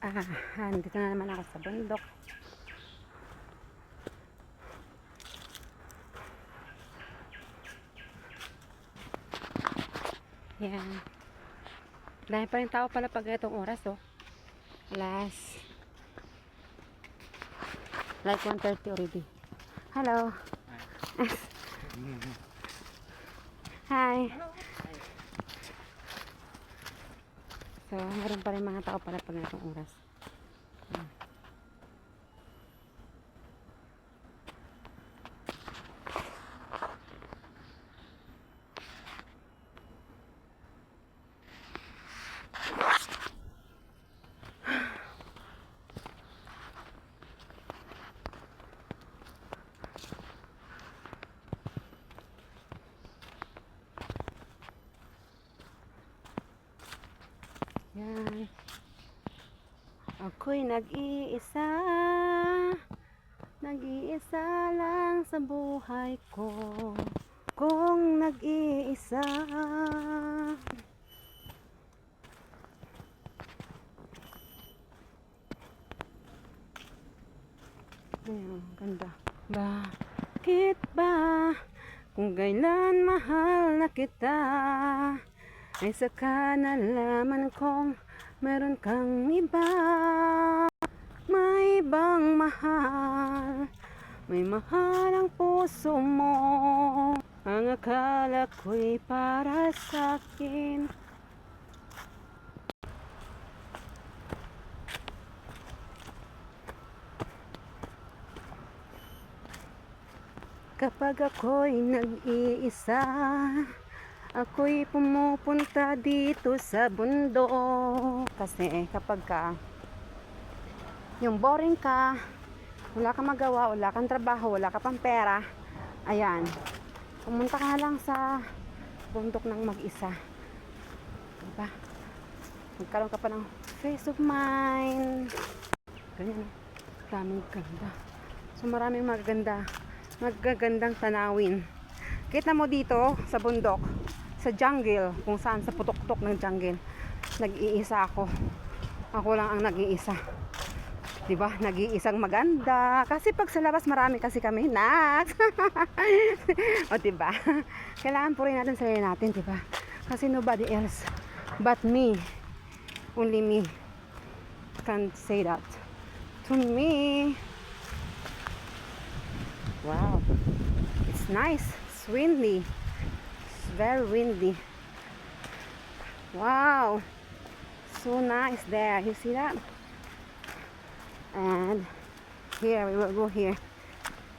Dito na naman ako sa bundok. Yan. Dahil pa rin tao pala pag itong oras, oh. Alas. Like 1:30 already. Hello. Hi. So, meron pa rin mga tao pala pag itong oras. Yan. Ako'y nag-iisa. Nag-iisa lang sa buhay ko. Kung nag-iisa. Ayan, ganda. Bakit ba kung kailan mahal na kita ay saka nalaman kong meron kang iba, may ibang mahal, may mahal ang puso mo, ang akala ko'y para sa'kin. Kapag ako'y nag-iisa, ako'y pumupunta dito sa bundok. Kasi kapag yung boring ka, wala kang magawa, wala kang trabaho, wala ka pang pera, ayan, pumunta ka lang sa bundok ng mag-isa. Diba? Magkaroon ka pa ng peace of mind. Ganyan, daming ganda. So maraming magagandang tanawin. Kita mo dito sa bundok, sa jungle, kung saan sa putok-tok ng jungle, nag-iisa ako. Ako lang ang nag-iisa. Diba? Nag-iisang maganda. Kasi pag sa labas marami kasi kami. Nax! O diba? Kailangan purihin natin sarili natin, diba? Kasi nobody else but me. Only me can say that to me. Wow. It's nice. It's windy. It's very windy. Wow. So nice there. You see that? And here we will go here.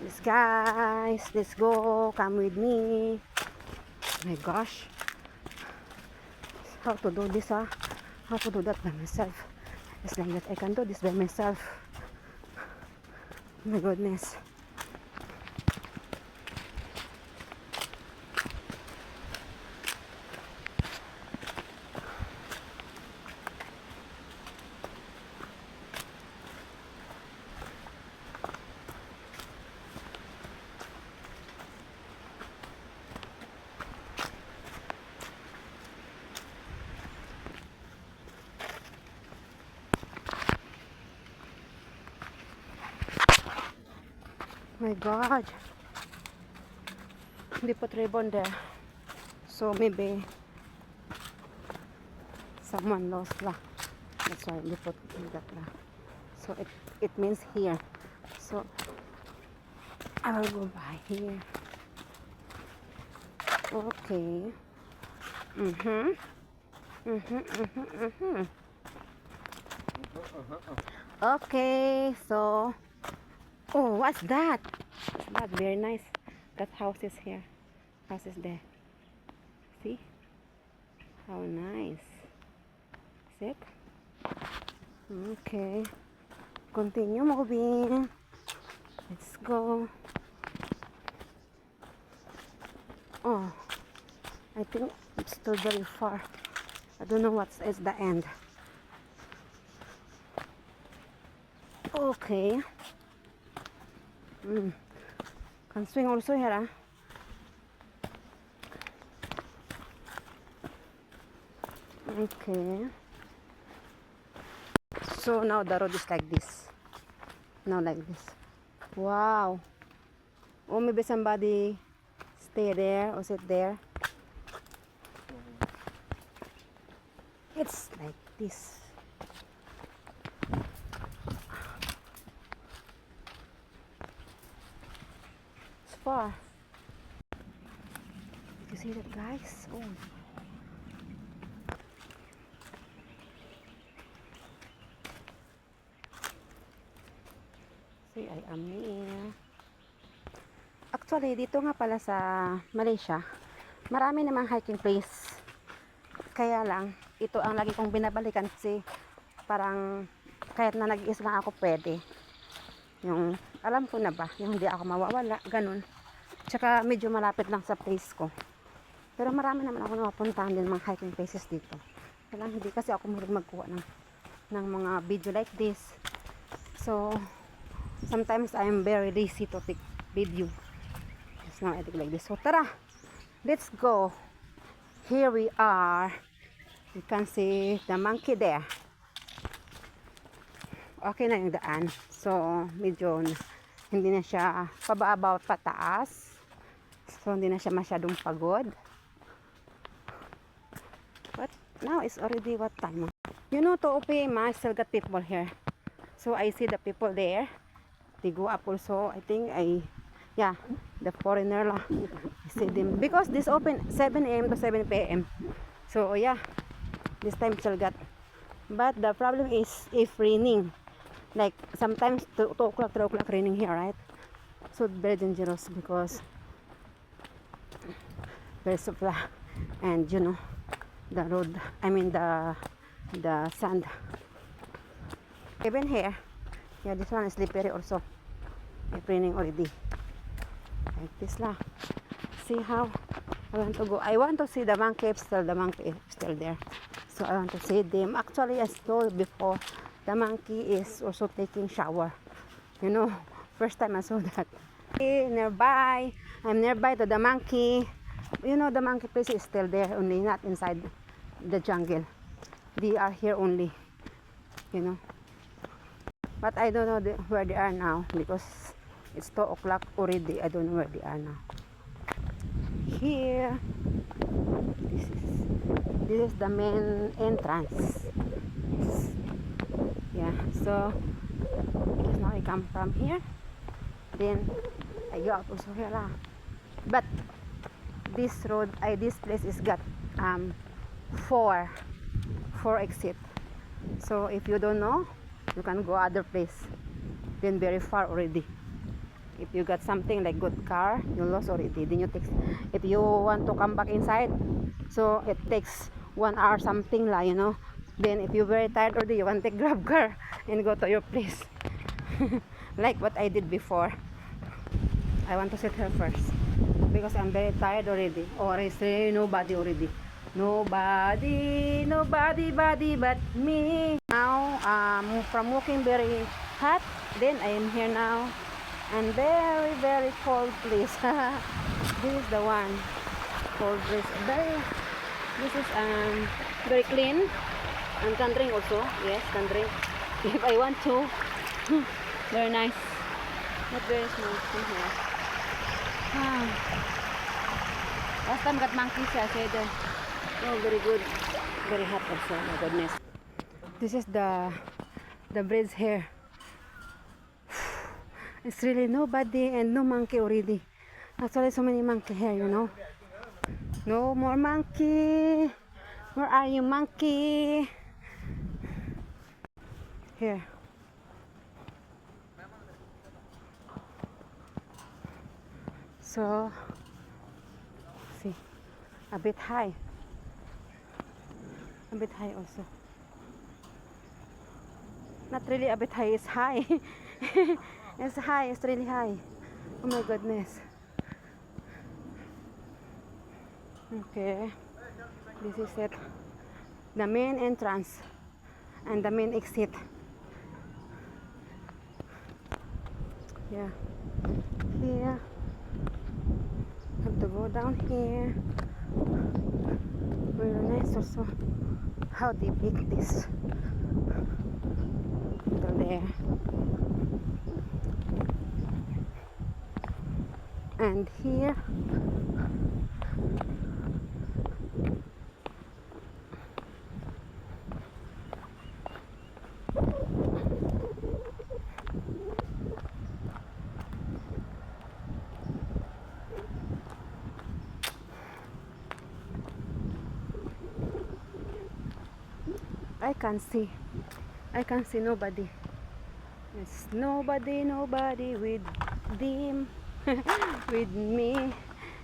Let's guys, let's go. Come with me. Oh my gosh. How to do this, huh? How to do that by myself. It's like that I can do this by myself. Oh my goodness. My God, they put ribbon there, so maybe someone lost lah. That's why they put that lah. So it means here. So I will go by here. Okay. Okay, so. Oh, what's that? What's that? Very nice. That house is here. House is there. See? How nice. See it? Okay. Continue moving. Let's go. Oh, I think it's still very far. I don't know what is the end. Okay. Can swing also here, huh? Okay. So now the road is like this. Now like this. Wow. Or maybe somebody stay there or sit there. It's like this. It's far. You see that, guys? Oh. See, I am here. Actually, dito nga pala sa Malaysia, marami namang hiking place. Kaya lang, ito ang lagi kong binabalikan kasi parang kahit na nag-iis lang ako pwede. Yung alam ko na ba, yung hindi ako mawawala, ganun. Tsaka medyo malapit lang sa place ko. Pero marami naman ako napuntahan din mga hiking places dito. Kaya lang hindi kasi ako mahilig magkuha ng mga video like this. So, sometimes I am very lazy to take video. Just now I take like this. So, tara! Let's go! Here we are. You can see the monkey there. Okay na yung daan. So, medyo hindi na siya pababa pataas. So, hindi na siya masyadong pagod. But now it's already what time? You know, to OPM, I still got people here. So, I see the people there. They go up also. I think yeah, the foreigner lah. I see them. Because this open 7 a.m. to 7 p.m. So, yeah. This time still got. But the problem is if raining. Like, sometimes 2 o'clock, 3 o'clock raining here, right? So, very dangerous because there's a flat. And, you know, the road, I mean the sand. Even here, yeah, this one is slippery also. It's raining already. Like this lah. See how I want to go. I want to see the monkey. Still, the monkey is still there. So I want to see them. Actually, as told before, the monkey is also taking shower. You know, first time I saw that. Nearby, I'm nearby to the monkey. You know, the monkey place is still there, only not inside the jungle. They are here only. You know. But I don't know where they are now because it's 2 o'clock already. I don't know where they are now. Here, this is the main entrance. Yeah, so now I come from here. Then I go out also here lah. But this road, this place is got 4 exit. So if you don't know, you can go other place. Then very far already. If you got something like good car, you lost already. Then you take. If you want to come back inside, so it takes 1 hour something lah, you know. Then if you're very tired already, you can take Grab car and go to your place. Like what I did before. I want to sit here first because I'm very tired already. Or I say nobody already. Nobody body but me. Now from walking very hot, then I am here now and very cold place. This is the one cold place. This is very clean and can drink also. Yes, can drink if I want to. Very nice. Not very small in here. Last time got monkeys, I said oh, very good. Very hot also. My goodness. This is the bridge here. It's really nobody and no monkey already. Actually, so many monkey here, you know. No more monkey. Where are you, monkey? Here. So, see, a bit high. A bit high also. Not really a bit high, it's high. It's high, it's really high. Oh my goodness. Okay. This is it. The main entrance and the main exit. Yeah. Here. Have to go down here. Very nice also. How they make this. there. And here, I can see nobody. It's nobody with them. With me.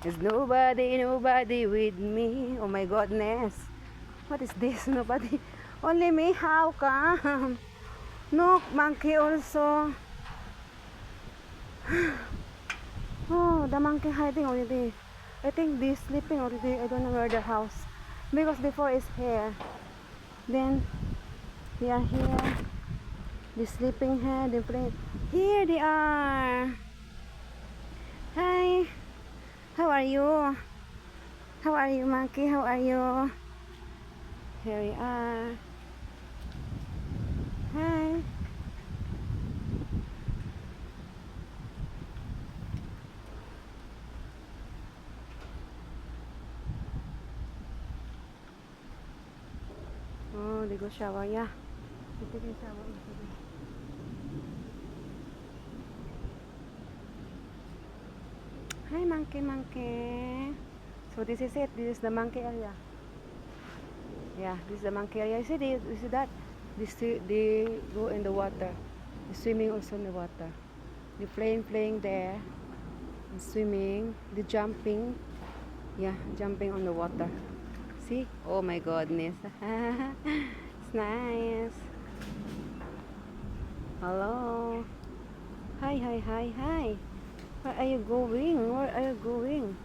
There's nobody with me. Oh my goodness. What is this? Nobody. Only me? How come? No, monkey also. Oh, the monkey hiding already. I think they sleeping already. I don't know where the house. Because before is here. Then they are here. They sleeping here. They play. Here they are. Hi. How are you? How are you, monkey? How are you? Here we are. Hi. Oh, they go shower, yeah. They take a shower. Hi, monkey. So this is it. This is the monkey area. Yeah, this is the monkey area. You see that? They go in the water. They're swimming also in the water. They're playing there. And swimming. They're jumping. Yeah, jumping on the water. See? Oh my goodness. It's nice. Hello. Hi. Where are you going?